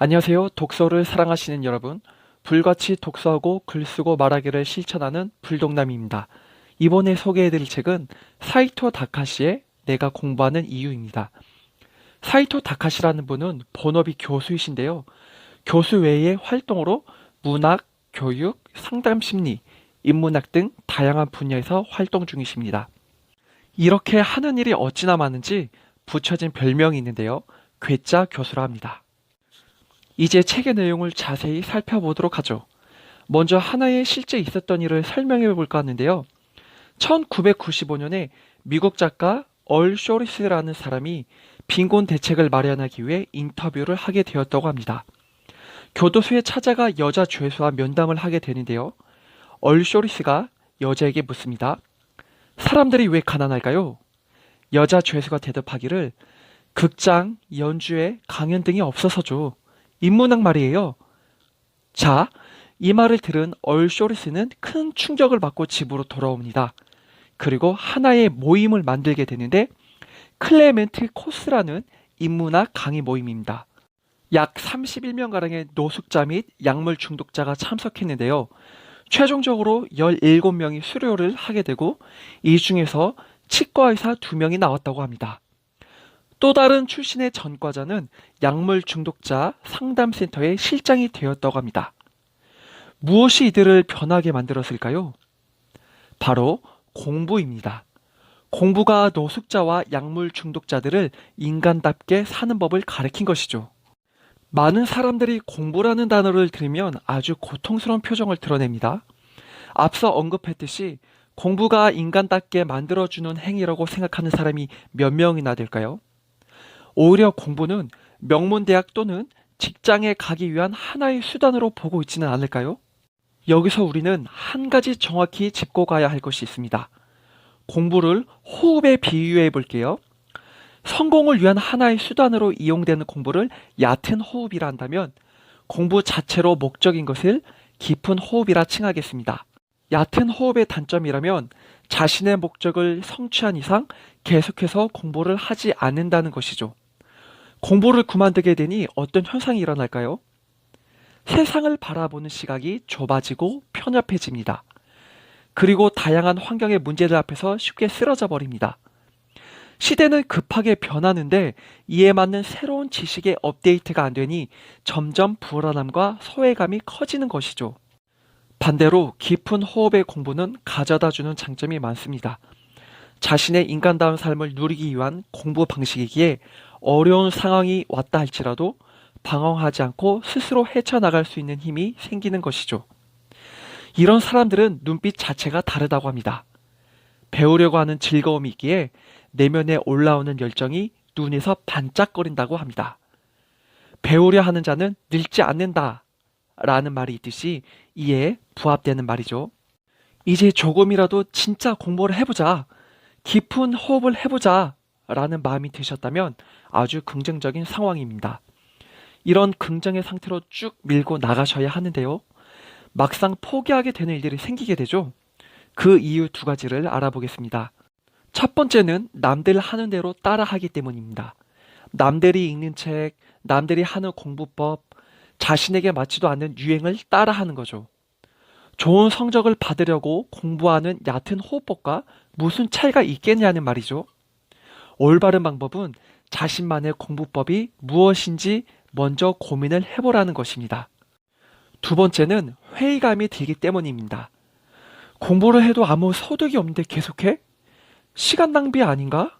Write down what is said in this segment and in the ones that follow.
안녕하세요. 독서를 사랑하시는 여러분. 불같이 독서하고 글 쓰고 말하기를 실천하는 불독남입니다. 이번에 소개해드릴 책은 사이토 다카시의 내가 공부하는 이유입니다. 사이토 다카시라는 분은 본업이 교수이신데요. 교수 외의 활동으로 문학, 교육, 상담 심리, 인문학 등 다양한 분야에서 활동 중이십니다. 이렇게 하는 일이 어찌나 많은지 붙여진 별명이 있는데요. 괴짜 교수라 합니다. 이제 책의 내용을 자세히 살펴보도록 하죠. 먼저 하나의 실제 있었던 일을 설명해 볼까 하는데요. 1995년에 미국 작가 얼 쇼리스라는 사람이 빈곤 대책을 마련하기 위해 인터뷰를 하게 되었다고 합니다. 교도소에 찾아가 여자 죄수와 면담을 하게 되는데요. 얼 쇼리스가 여자에게 묻습니다. 사람들이 왜 가난할까요? 여자 죄수가 대답하기를 극장, 연주회, 강연 등이 없어서죠. 인문학 말이에요. 자, 이 말을 들은 얼 쇼리스는 큰 충격을 받고 집으로 돌아옵니다. 그리고 하나의 모임을 만들게 되는데 클레멘트 코스라는 인문학 강의 모임입니다. 약 31명가량의 노숙자 및 약물 중독자가 참석했는데요. 최종적으로 17명이 수료를 하게 되고 이 중에서 치과의사 2명이 나왔다고 합니다. 또 다른 출신의 전과자는 약물 중독자 상담센터의 실장이 되었다고 합니다. 무엇이 이들을 변하게 만들었을까요? 바로 공부입니다. 공부가 노숙자와 약물 중독자들을 인간답게 사는 법을 가르친 것이죠. 많은 사람들이 공부라는 단어를 들으면 아주 고통스러운 표정을 드러냅니다. 앞서 언급했듯이 공부가 인간답게 만들어주는 행위라고 생각하는 사람이 몇 명이나 될까요? 오히려 공부는 명문대학 또는 직장에 가기 위한 하나의 수단으로 보고 있지는 않을까요? 여기서 우리는 한 가지 정확히 짚고 가야 할 것이 있습니다. 공부를 호흡에 비유해 볼게요. 성공을 위한 하나의 수단으로 이용되는 공부를 얕은 호흡이라 한다면 공부 자체로 목적인 것을 깊은 호흡이라 칭하겠습니다. 얕은 호흡의 단점이라면 자신의 목적을 성취한 이상 계속해서 공부를 하지 않는다는 것이죠. 공부를 그만두게 되니 어떤 현상이 일어날까요? 세상을 바라보는 시각이 좁아지고 편협해집니다. 그리고 다양한 환경의 문제들 앞에서 쉽게 쓰러져 버립니다. 시대는 급하게 변하는데 이에 맞는 새로운 지식의 업데이트가 안 되니 점점 불안함과 소외감이 커지는 것이죠. 반대로 깊은 호흡의 공부는 가져다 주는 장점이 많습니다. 자신의 인간다운 삶을 누리기 위한 공부 방식이기에 어려운 상황이 왔다 할지라도 방황하지 않고 스스로 헤쳐나갈 수 있는 힘이 생기는 것이죠. 이런 사람들은 눈빛 자체가 다르다고 합니다. 배우려고 하는 즐거움이 있기에 내면에 올라오는 열정이 눈에서 반짝거린다고 합니다. 배우려 하는 자는 늙지 않는다 라는 말이 있듯이 이에 부합되는 말이죠. 이제 조금이라도 진짜 공부를 해보자, 깊은 호흡을 해보자 라는 마음이 드셨다면 아주 긍정적인 상황입니다. 이런 긍정의 상태로 쭉 밀고 나가셔야 하는데요. 막상 포기하게 되는 일들이 생기게 되죠. 그 이유 2가지를 알아보겠습니다. 첫 번째는 남들 하는 대로 따라하기 때문입니다. 남들이 읽는 책, 남들이 하는 공부법, 자신에게 맞지도 않는 유행을 따라하는 거죠. 좋은 성적을 받으려고 공부하는 얕은 호흡법과 무슨 차이가 있겠냐는 말이죠. 올바른 방법은 자신만의 공부법이 무엇인지 먼저 고민을 해보라는 것입니다. 2번째는 회의감이 들기 때문입니다. 공부를 해도 아무 소득이 없는데 계속해? 시간 낭비 아닌가?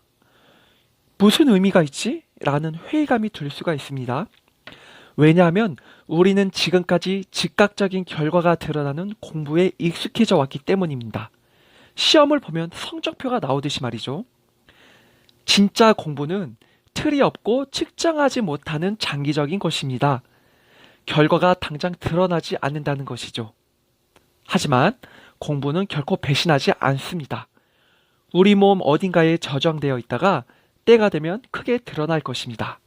무슨 의미가 있지? 라는 회의감이 들 수가 있습니다. 왜냐하면 우리는 지금까지 즉각적인 결과가 드러나는 공부에 익숙해져 왔기 때문입니다. 시험을 보면 성적표가 나오듯이 말이죠. 진짜 공부는 틀이 없고 측정하지 못하는 장기적인 것입니다. 결과가 당장 드러나지 않는다는 것이죠. 하지만 공부는 결코 배신하지 않습니다. 우리 몸 어딘가에 저장되어 있다가 때가 되면 크게 드러날 것입니다.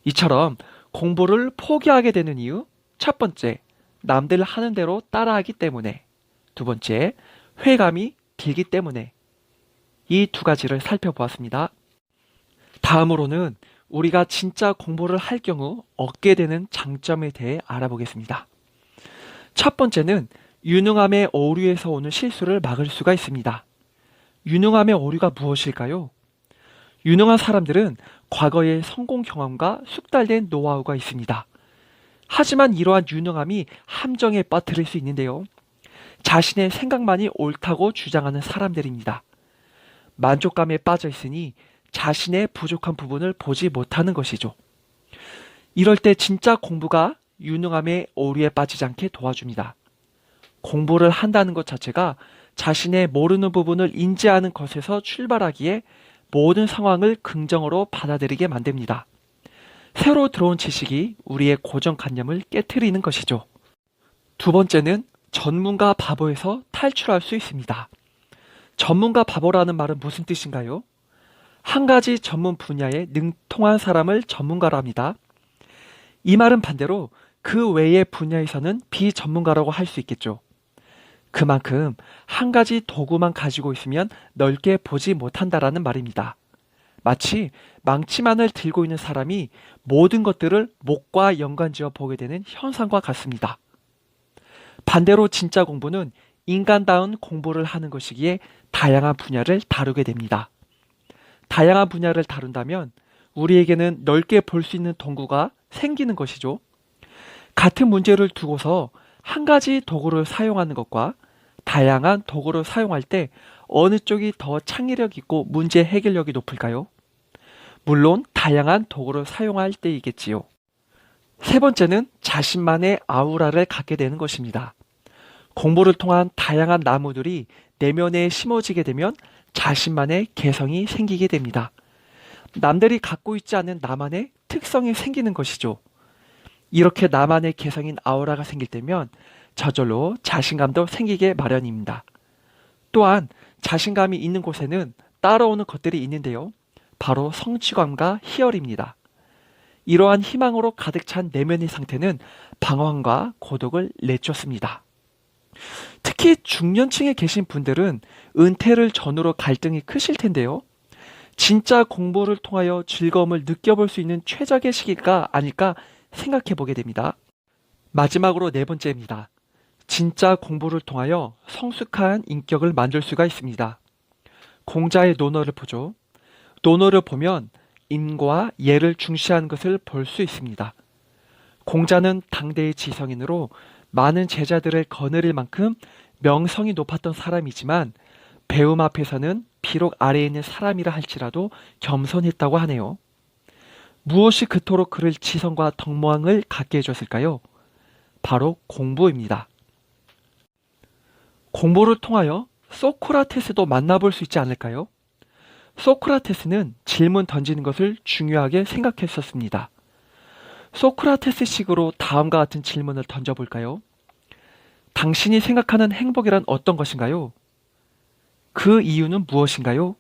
이처럼 공부를 포기하게 되는 이유, 첫 번째, 남들 하는 대로 따라하기 때문에, 2번째, 회의감이 들기 때문에 이 2가지를 살펴보았습니다. 다음으로는 우리가 진짜 공부를 할 경우 얻게 되는 장점에 대해 알아보겠습니다. 첫 번째는 유능함의 오류에서 오는 실수를 막을 수가 있습니다. 유능함의 오류가 무엇일까요? 유능한 사람들은 과거의 성공 경험과 숙달된 노하우가 있습니다. 하지만 이러한 유능함이 함정에 빠뜨릴 수 있는데요. 자신의 생각만이 옳다고 주장하는 사람들입니다. 만족감에 빠져 있으니 자신의 부족한 부분을 보지 못하는 것이죠. 이럴 때 진짜 공부가 유능함의 오류에 빠지지 않게 도와줍니다. 공부를 한다는 것 자체가 자신의 모르는 부분을 인지하는 것에서 출발하기에 모든 상황을 긍정으로 받아들이게 만듭니다. 새로 들어온 지식이 우리의 고정관념을 깨트리는 것이죠. 두 번째는 전문가 바보에서 탈출할 수 있습니다. 전문가 바보라는 말은 무슨 뜻인가요? 한 가지 전문 분야에 능통한 사람을 전문가로 합니다. 이 말은 반대로 그 외의 분야에서는 비전문가라고 할 수 있겠죠. 그만큼 한 가지 도구만 가지고 있으면 넓게 보지 못한다라는 말입니다. 마치 망치만을 들고 있는 사람이 모든 것들을 목과 연관지어 보게 되는 현상과 같습니다. 반대로 진짜 공부는 인간다운 공부를 하는 것이기에 다양한 분야를 다루게 됩니다. 다양한 분야를 다룬다면 우리에게는 넓게 볼 수 있는 도구가 생기는 것이죠. 같은 문제를 두고서 한 가지 도구를 사용하는 것과 다양한 도구를 사용할 때 어느 쪽이 더 창의력 있고 문제 해결력이 높을까요? 물론 다양한 도구를 사용할 때이겠지요. 세 번째는 자신만의 아우라를 갖게 되는 것입니다. 공부를 통한 다양한 나무들이 내면에 심어지게 되면 자신만의 개성이 생기게 됩니다. 남들이 갖고 있지 않은 나만의 특성이 생기는 것이죠. 이렇게 나만의 개성인 아우라가 생길 때면 저절로 자신감도 생기게 마련입니다. 또한 자신감이 있는 곳에는 따라오는 것들이 있는데요. 바로 성취감과 희열입니다. 이러한 희망으로 가득 찬 내면의 상태는 방황과 고독을 내쫓습니다. 특히 중년층에 계신 분들은 은퇴를 전후로 갈등이 크실 텐데요. 진짜 공부를 통하여 즐거움을 느껴볼 수 있는 최적의 시기가 아닐까 생각해 보게 됩니다. 마지막으로 네 번째입니다. 진짜 공부를 통하여 성숙한 인격을 만들 수가 있습니다. 공자의 논어를 보죠. 논어를 보면 인과 예를 중시하는 것을 볼 수 있습니다. 공자는 당대의 지성인으로 많은 제자들을 거느릴 만큼 명성이 높았던 사람이지만 배움 앞에서는 비록 아래에 있는 사람이라 할지라도 겸손했다고 하네요. 무엇이 그토록 그를 지성과 덕망을 갖게 해줬을까요? 바로 공부입니다. 공부를 통하여 소크라테스도 만나볼 수 있지 않을까요? 소크라테스는 질문 던지는 것을 중요하게 생각했었습니다. 소크라테스식으로 다음과 같은 질문을 던져볼까요? 당신이 생각하는 행복이란 어떤 것인가요? 그 이유는 무엇인가요?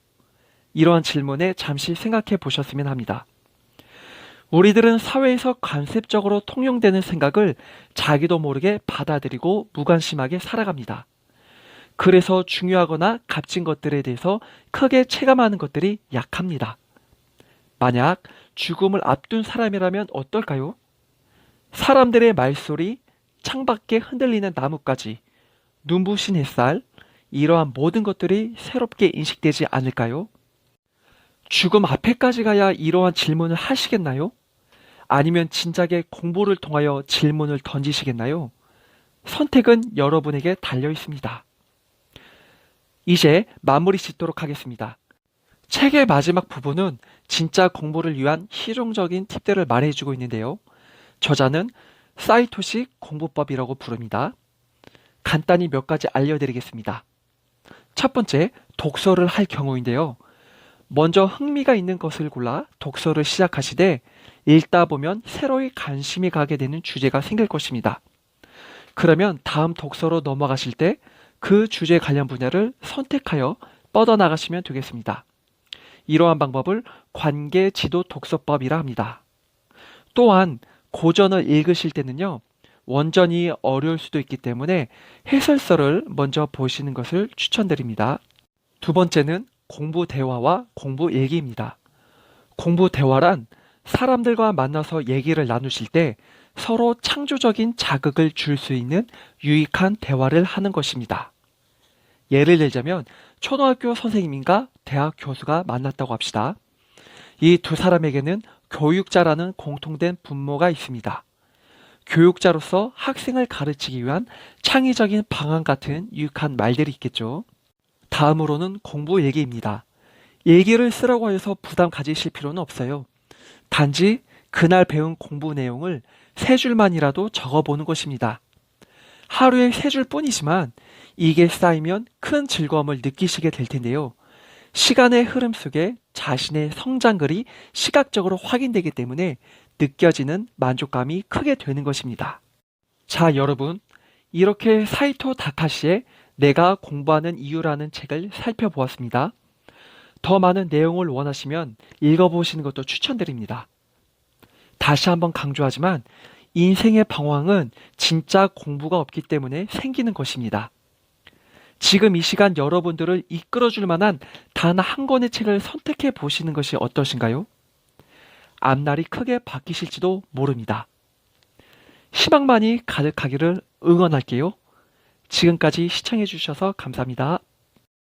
이러한 질문에 잠시 생각해 보셨으면 합니다. 우리들은 사회에서 관습적으로 통용되는 생각을 자기도 모르게 받아들이고 무관심하게 살아갑니다. 그래서 중요하거나 값진 것들에 대해서 크게 체감하는 것들이 약합니다. 만약 죽음을 앞둔 사람이라면 어떨까요? 사람들의 말소리, 창밖에 흔들리는 나뭇가지, 눈부신 햇살, 이러한 모든 것들이 새롭게 인식되지 않을까요? 죽음 앞에까지 가야 이러한 질문을 하시겠나요? 아니면 진작에 공부를 통하여 질문을 던지시겠나요? 선택은 여러분에게 달려 있습니다. 이제 마무리 짓도록 하겠습니다. 책의 마지막 부분은 진짜 공부를 위한 실용적인 팁들을 말해주고 있는데요. 저자는 사이토식 공부법이라고 부릅니다. 간단히 몇 가지 알려드리겠습니다. 첫 번째, 독서를 할 경우인데요. 먼저 흥미가 있는 것을 골라 독서를 시작하시되 읽다 보면 새로이 관심이 가게 되는 주제가 생길 것입니다. 그러면 다음 독서로 넘어가실 때 그 주제 관련 분야를 선택하여 뻗어나가시면 되겠습니다. 이러한 방법을 관계지도 독서법이라 합니다. 또한 고전을 읽으실 때는요, 원전이 어려울 수도 있기 때문에 해설서를 먼저 보시는 것을 추천드립니다. 두 번째는 공부 대화와 공부 일기입니다. 공부 대화란 사람들과 만나서 얘기를 나누실 때 서로 창조적인 자극을 줄 수 있는 유익한 대화를 하는 것입니다. 예를 들자면 초등학교 선생님과 대학 교수가 만났다고 합시다. 이 두 사람에게는 교육자라는 공통된 분모가 있습니다. 교육자로서 학생을 가르치기 위한 창의적인 방안 같은 유익한 말들이 있겠죠. 다음으로는 공부 얘기입니다. 일기를 쓰라고 해서 부담 가지실 필요는 없어요. 단지 그날 배운 공부 내용을 세 줄만이라도 적어보는 것입니다. 하루에 세 줄뿐이지만 이게 쌓이면 큰 즐거움을 느끼시게 될 텐데요. 시간의 흐름 속에 자신의 성장글이 시각적으로 확인되기 때문에 느껴지는 만족감이 크게 되는 것입니다. 자, 여러분. 이렇게 사이토 다카시의 내가 공부하는 이유라는 책을 살펴보았습니다. 더 많은 내용을 원하시면 읽어보시는 것도 추천드립니다. 다시 한번 강조하지만 인생의 방황은 진짜 공부가 없기 때문에 생기는 것입니다. 지금 이 시간 여러분들을 이끌어줄 만한 단 한 권의 책을 선택해 보시는 것이 어떠신가요? 앞날이 크게 바뀌실지도 모릅니다. 희망만이 가득하기를 응원할게요. 지금까지 시청해 주셔서 감사합니다.